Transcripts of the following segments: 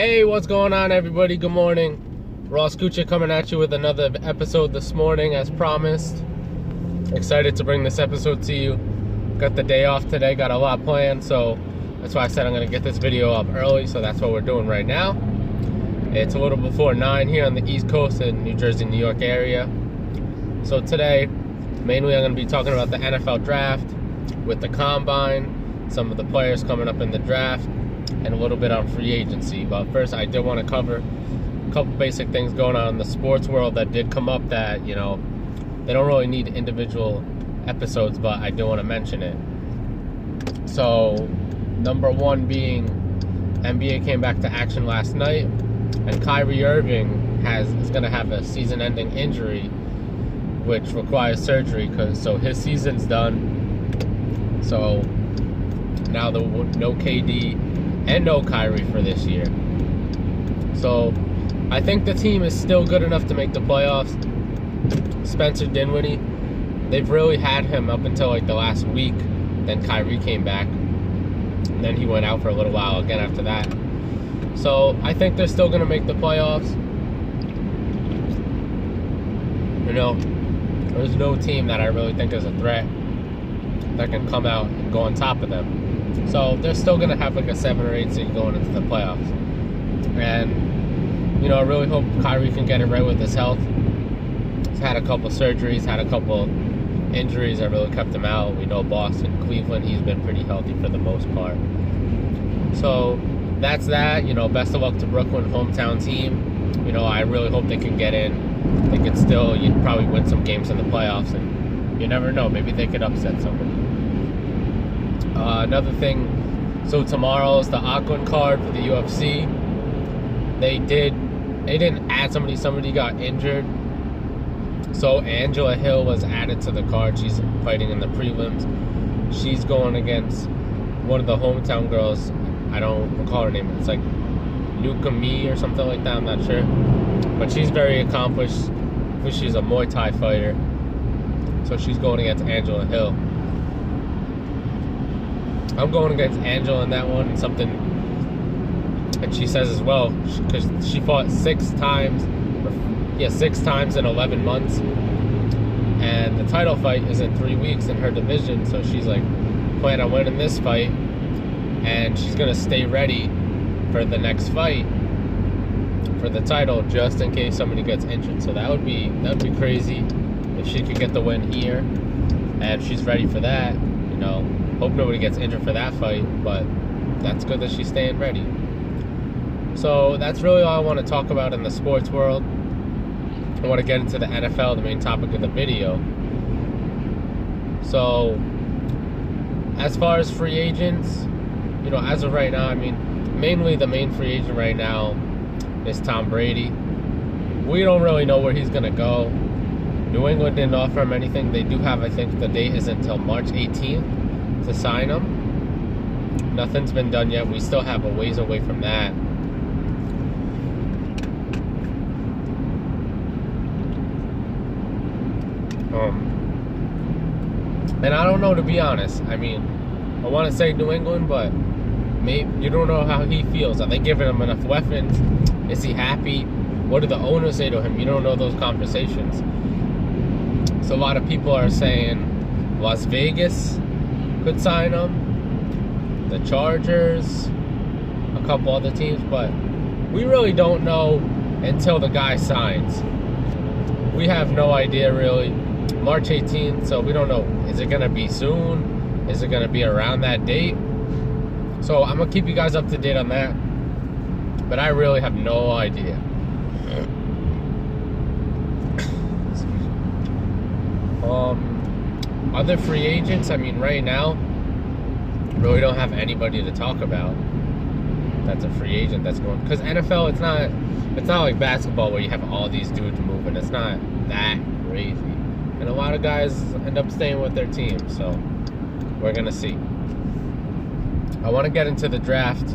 Hey, what's going on, everybody? Good morning. Ross Kucha coming at you with another episode this morning, as promised. Excited to bring this episode to you. Got the day off today, got a lot planned, so that's why I said I'm going to get this video up early, so that's what we're doing right now. It's a little before 9 here on the East Coast in New Jersey, New York area. So today, mainly I'm going to be talking about the NFL draft with the combine, some of the players coming up in the draft, and a little bit on free agency. But first, I did want to cover a couple basic things going on in the sports world that did come up that, they don't really need individual episodes, but I do want to mention it. So, number one being, NBA came back to action last night, and Kyrie Irving is going to have a season-ending injury, which requires surgery, so his season's done. So now no KD and no Kyrie for this year. So I think the team is still good enough to make the playoffs. Spencer Dinwiddie, they've really had him up until like the last week. Then Kyrie came back, and then he went out for a little while again after that. So I think they're still going to make the playoffs. There's no team that I really think is a threat that can come out and go on top of them. So they're still going to have like a 7 or 8 seed going into the playoffs. And, I really hope Kyrie can get it right with his health. He's had a couple surgeries, had a couple injuries that really kept him out. We know Boston, Cleveland, he's been pretty healthy for the most part. So that's that. Best of luck to Brooklyn, hometown team. I really hope they can get in. They could still, you'd probably win some games in the playoffs, and you never know. Maybe they could upset somebody. Another thing, so tomorrow is the Aquan card for the UFC. They didn't add somebody got injured. So Angela Hill was added to the card. She's fighting in the prelims. She's going against one of the hometown girls. I don't recall her name. It's like Nuka Me or something like that. I'm not sure. But she's very accomplished. She's a Muay Thai fighter. So she's going against Angela Hill. I'm going against Angela in that one. And she says as well, because she fought 6 times in 11 months. And the title fight is in 3 weeks in her division. So she's like, plan on winning this fight. And she's going to stay ready for the next fight for the title, just in case somebody gets injured. So that'd be crazy if she could get the win here, and she's ready for that. Hope nobody gets injured for that fight, but that's good that she's staying ready. So that's really all I want to talk about in the sports world. I want to get into the NFL, the main topic of the video. So as far as free agents, as of right now, mainly the main free agent right now is Tom Brady. We don't really know where he's going to go. New England didn't offer him anything. They do have, I think the date is until March 18th to sign him. Nothing's been done yet. We still have a ways away from that. And I don't know, to be honest. I want to say New England, but maybe you don't know how he feels. Are they giving him enough weapons? Is he happy? What do the owners say to him? You don't know those conversations. So a lot of people are saying Las Vegas could sign him, the Chargers, a couple other teams, but we really don't know until the guy signs. We have no idea really. March 18th, so we don't know. Is it going to be soon? Is it going to be around that date? So I'm going to keep you guys up to date on that. But I really have no idea. Other free agents, right now, really don't have anybody to talk about that's a free agent that's going. Because NFL, it's not like basketball where you have all these dudes moving. It's not that crazy. And a lot of guys end up staying with their team. So we're going to see. I want to get into the draft.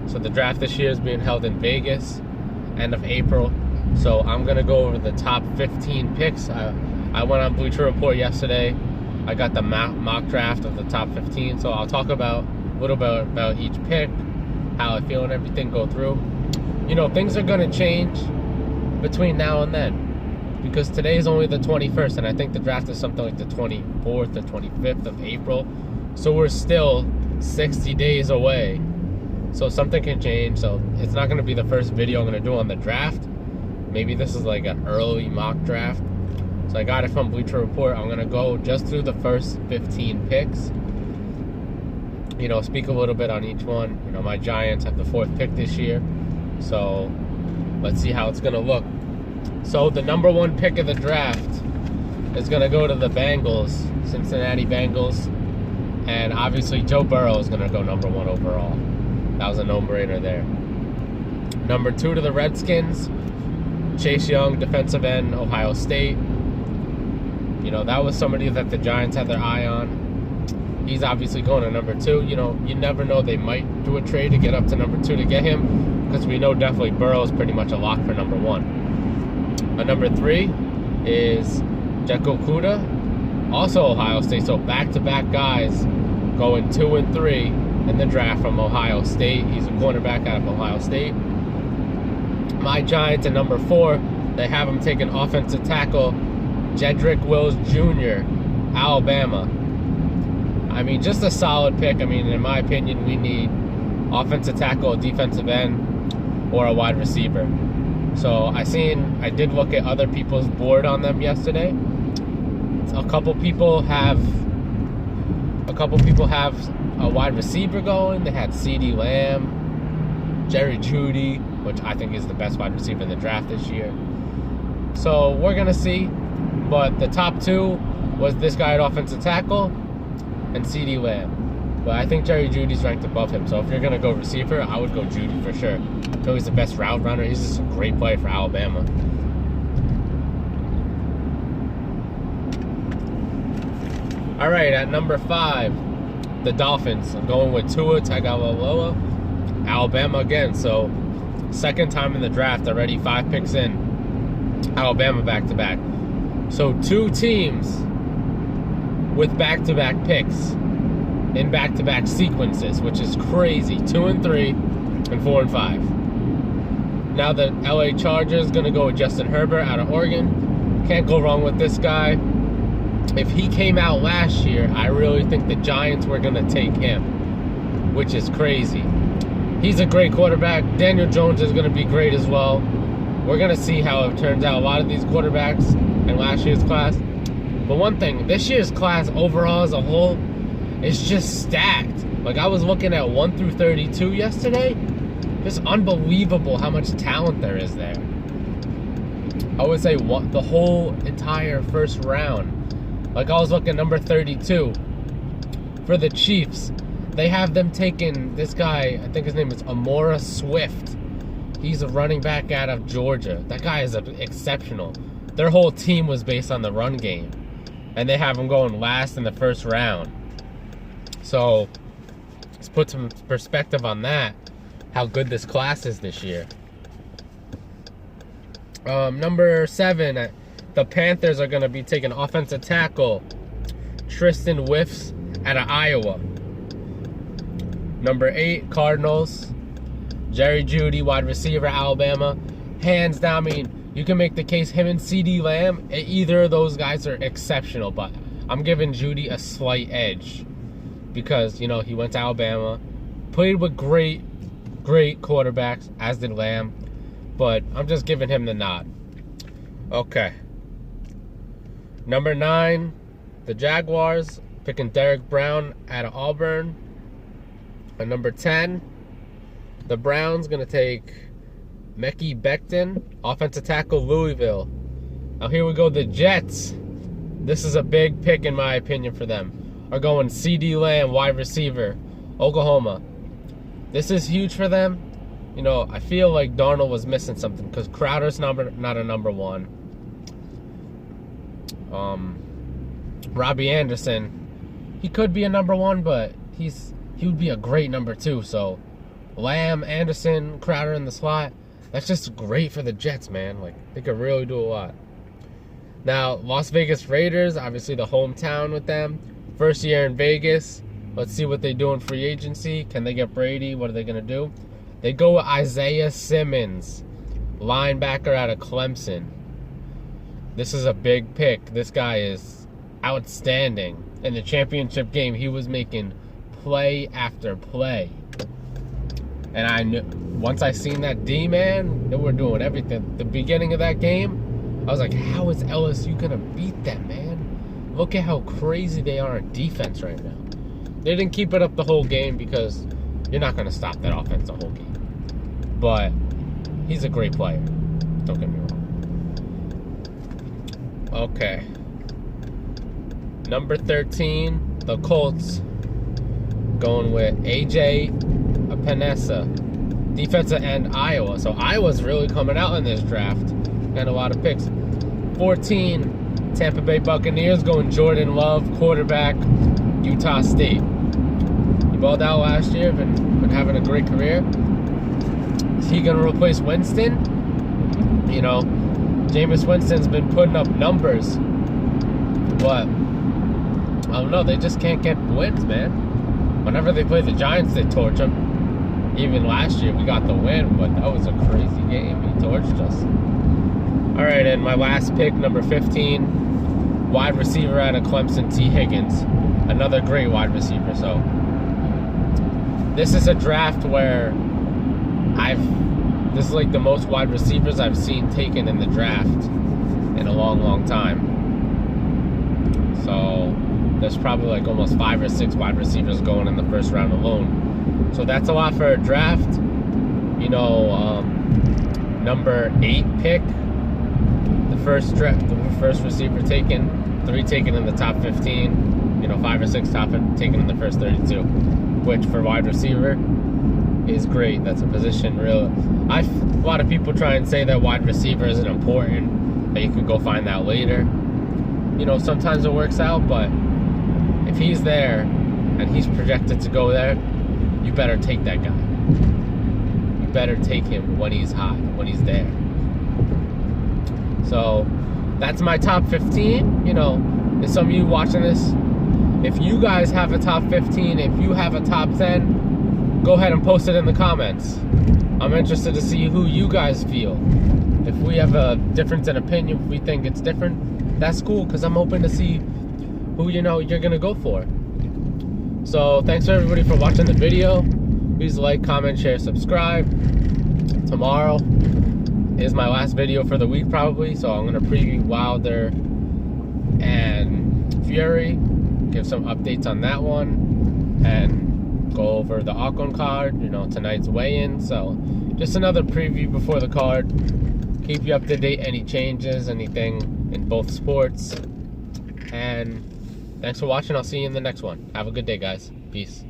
So the draft this year is being held in Vegas, end of April. So I'm going to go over the top 15 picks. I went on Bleacher Report yesterday. I got the mock draft of the top 15. So I'll talk about a little bit about each pick, how I feel and everything, go through. things are going to change between now and then. Because today is only the 21st, and I think the draft is something like the 24th or 25th of April. So we're still 60 days away. So something can change. So it's not going to be the first video I'm going to do on the draft. Maybe this is like an early mock draft. So I got it from Bleacher Report. I'm going to go just through the first 15 picks. Speak a little bit on each one. My Giants have the 4th pick this year. So let's see how it's going to look. So the number 1 pick of the draft is going to go to the Bengals, Cincinnati Bengals. And obviously Joe Burrow is going to go number 1 overall. That was a no-brainer there. Number 2 to the Redskins, Chase Young, defensive end, Ohio State. That was somebody that the Giants had their eye on. He's obviously going to number 2. You never know. They might do a trade to get up to number 2 to get him, because we know definitely Burrow is pretty much a lock for number 1. Number 3 is Jeko Kuda, also Ohio State. So back-to-back guys going 2 and 3 in the draft from Ohio State. He's a cornerback out of Ohio State. My Giants at number 4, they have him taking offensive tackle Jedrick Wills Jr., Alabama. Just a solid pick. In my opinion, we need offensive tackle, a defensive end, or a wide receiver. So I did look at other people's board on them yesterday. A couple people have a wide receiver going. They had CeeDee Lamb, Jerry Jeudy, which I think is the best wide receiver in the draft this year. So we're gonna see. But the top 2 was this guy at offensive tackle and CeeDee Lamb. But I think Jerry Jeudy's ranked above him. So if you're gonna go receiver, I would go Jeudy for sure. So he's the best route runner. He's just a great player for Alabama. All right, at number 5, the Dolphins. I'm going with Tua Tagovailoa, Alabama again. So second time in the draft already, 5 picks in. Alabama back-to-back. So 2 teams with back-to-back picks in back-to-back sequences, which is crazy. 2 and 3 and 4 and 5. Now the LA Chargers going to go with Justin Herbert out of Oregon. Can't go wrong with this guy. If he came out last year, I really think the Giants were going to take him, which is crazy. He's a great quarterback. Daniel Jones is going to be great as well. We're going to see how it turns out. A lot of these quarterbacks in last year's class. But one thing, this year's class overall as a whole is just stacked. Like, I was looking at 1 through 32 yesterday. Just unbelievable how much talent there is there. I would say the whole entire first round. Like, I was looking at number 32 for the Chiefs. They have them taking this guy, I think his name is Amora Swift. He's a running back out of Georgia. That guy is exceptional. Their whole team was based on the run game. And they have him going last in the first round. So, let's put some perspective on that. How good this class is this year. Number 7, the Panthers are going to be taking offensive tackle Tristan Wirfs out of Iowa. Number 8, Cardinals, Jerry Jeudy, wide receiver, Alabama. Hands down, you can make the case him and CeeDee Lamb, either of those guys are exceptional, but I'm giving Jeudy a slight edge because, he went to Alabama, played with great quarterbacks, as did Lamb, but I'm just giving him the nod. Okay. Number 9, the Jaguars, picking Derek Brown out of Auburn. And number 10, the Browns going to take Mekhi Becton, offensive tackle, Louisville. Now here we go, the Jets. This is a big pick in my opinion for them. Are going CeeDee Lamb, wide receiver, Oklahoma. This is huge for them. I feel like Darnold was missing something because Crowder's not a number 1. Robbie Anderson, he could be a number 1, but he would be a great number 2. So Lamb, Anderson, Crowder in the slot. That's just great for the Jets, man. Like, they could really do a lot. Now, Las Vegas Raiders, obviously the hometown with them. First year in Vegas. Let's see what they do in free agency. Can they get Brady? What are they going to do? They go with Isaiah Simmons, linebacker out of Clemson. This is a big pick. This guy is outstanding. In the championship game, he was making play after play. And I knew, once I seen that D, man, they were doing everything. The beginning of that game, I was like, how is LSU going to beat them, man? Look at how crazy they are on defense right now. They didn't keep it up the whole game because you're not going to stop that offense the whole game. But he's a great player. Don't get me wrong. Okay. Number 13, the Colts. Going with A.J. Epinesa, defensive end, Iowa. So Iowa's really coming out in this draft. Got a lot of picks. 14, Tampa Bay Buccaneers going Jordan Love, quarterback, Utah State. He balled out last year, been having a great career. Is he going to replace Winston? You know, Jameis Winston's been putting up numbers, but I don't know, they just can't get wins, man. Whenever they play the Giants, they torch them. Even last year, we got the win, but that was a crazy game. He torched us. All right, and my last pick, number 15, wide receiver out of Clemson, T. Higgins. Another great wide receiver. So this is a draft where this is like the most wide receivers I've seen taken in the draft in a long, long time. So there's probably like almost 5 or 6 wide receivers going in the first round alone. So that's a lot for a draft. You know, number 8 pick, the first receiver taken, 3 taken in the top 15. You know, 5 or 6 taken in the first 32, which for wide receiver is great. That's a position a lot of people try and say that wide receiver isn't important, that you could go find that later. You know, sometimes it works out, but if he's there and he's projected to go there, you better take that guy. You better take him when he's hot, when he's there. So that's my top 15. You know, there's some of you watching this. If you guys have a top 15, if you have a top 10, go ahead and post it in the comments. I'm interested to see who you guys feel. If we have a difference in opinion, if we think it's different, that's cool, because I'm hoping to see who, you know, you're going to go for. So thanks for everybody for watching the video. Please like, comment, share, subscribe. Tomorrow is my last video for the week probably, so I'm going to preview Wilder and Fury, give some updates on that one, and go over the Ocon card, you know, tonight's weigh-in. So just another preview before the card. Keep you up to date, any changes, anything in both sports. And thanks for watching. I'll see you in the next one. Have a good day, guys. Peace.